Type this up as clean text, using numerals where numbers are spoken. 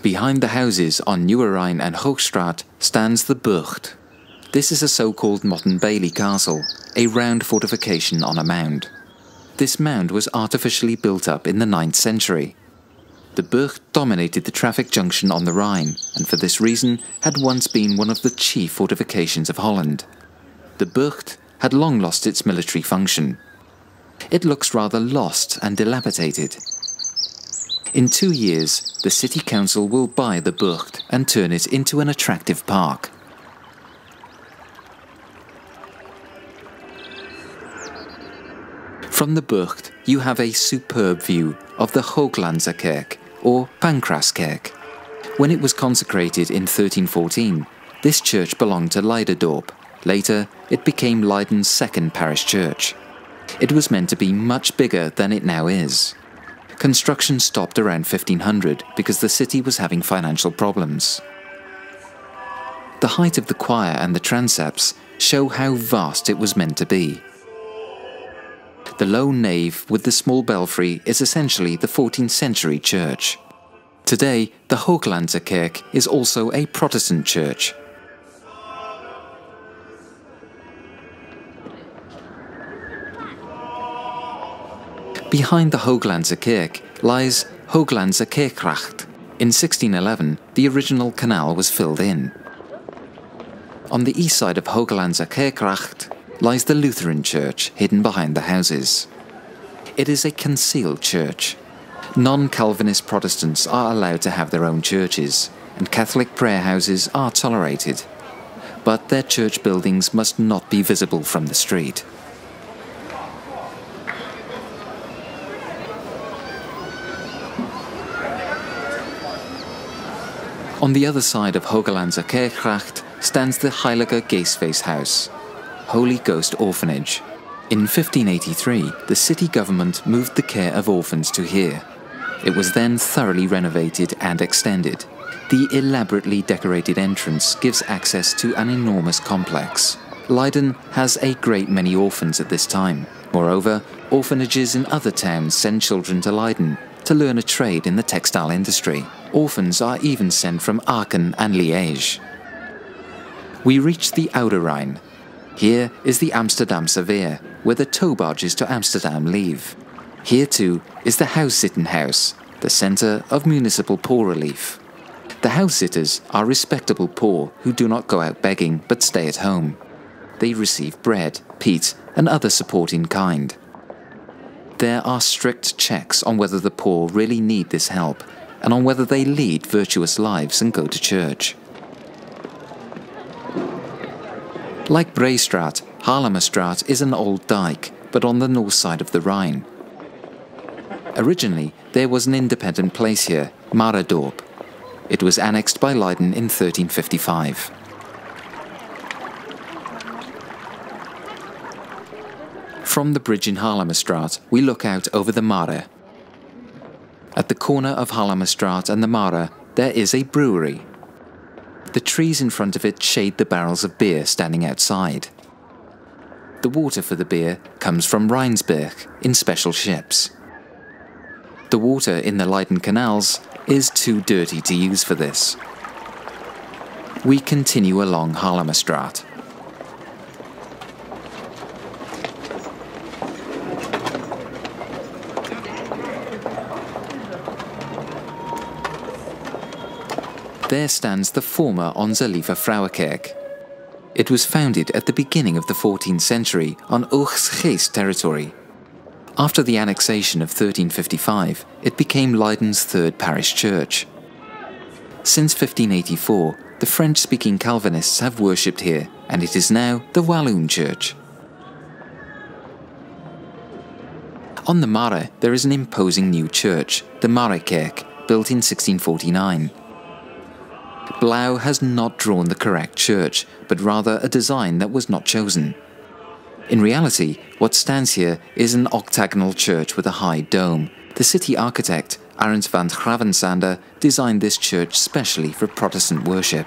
Behind the houses on Nieuwe Rijn and Hoogstraat stands the Burcht. This is a so-called Motte Bailey castle, a round fortification on a mound. This mound was artificially built up in the 9th century. The Burcht dominated the traffic junction on the Rhine, and for this reason had once been one of the chief fortifications of Holland. The Burcht had long lost its military function. It looks rather lost and dilapidated. In 2 years, the city council will buy the Burcht and turn it into an attractive park. From the Burcht, you have a superb view of the Hooglandskerk, or Pancraskerk. When it was consecrated in 1314, this church belonged to Leiden4. Later, it became Leiden's second parish church. It was meant to be much bigger than it now is. Construction stopped around 1500 because the city was having financial problems. The height of the choir and the transepts show how vast it was meant to be. The low nave with the small belfry is essentially the 14th century church. Today, the Hooglandskerk is also a Protestant church. Behind the Hooglandskerk lies Hooglandskerkracht. In 1611, the original canal was filled in. On the east side of Hooglandskerkracht lies the Lutheran church, hidden behind the houses. It is a concealed church. Non-Calvinist Protestants are allowed to have their own churches, and Catholic prayer houses are tolerated. But their church buildings must not be visible from the street. On the other side of Hooglandskerkracht stands the Heilige Geestfeest House, Holy Ghost Orphanage. In 1583, the city government moved the care of orphans to here. It was then thoroughly renovated and extended. The elaborately decorated entrance gives access to an enormous complex. Leiden has a great many orphans at this time. Moreover, orphanages in other towns send children to Leiden to learn a trade in the textile industry. Orphans are even sent from Aachen and Liège. We reach the Oude Rijn. Here is the Amsterdamse Veer, where the tow barges to Amsterdam leave. Here too is the Huiszittenhuis, the centre of municipal poor relief. The house-sitters are respectable poor who do not go out begging but stay at home. They receive bread, peat and other support in kind. There are strict checks on whether the poor really need this help and on whether they lead virtuous lives and go to church. Like Breestraat, Haarlemmerstraat is an old dike, but on the north side of the Rhine. Originally, there was an independent place here, Maredorp. It was annexed by Leiden in 1355. From the bridge in Haarlemmerstraat, we look out over the Mare. At the corner of Haarlemmerstraat and the Mare, there is a brewery. The trees in front of it shade the barrels of beer standing outside. The water for the beer comes from Rijnsberg in special ships. The water in the Leiden canals is too dirty to use for this. We continue along Haarlemmerstraat. There stands the former Onze Lieve Vrouwenkerk. It was founded at the beginning of the 14th century on Oegstgeest territory. After the annexation of 1355, it became Leiden's third parish church. Since 1584, the French-speaking Calvinists have worshipped here, and it is now the Walloon Church. On the Mare, there is an imposing new church, the Marekerk, built in 1649. Blauw has not drawn the correct church, but rather a design that was not chosen. In reality, what stands here is an octagonal church with a high dome. The city architect, Arend van Gravensander, designed this church specially for Protestant worship.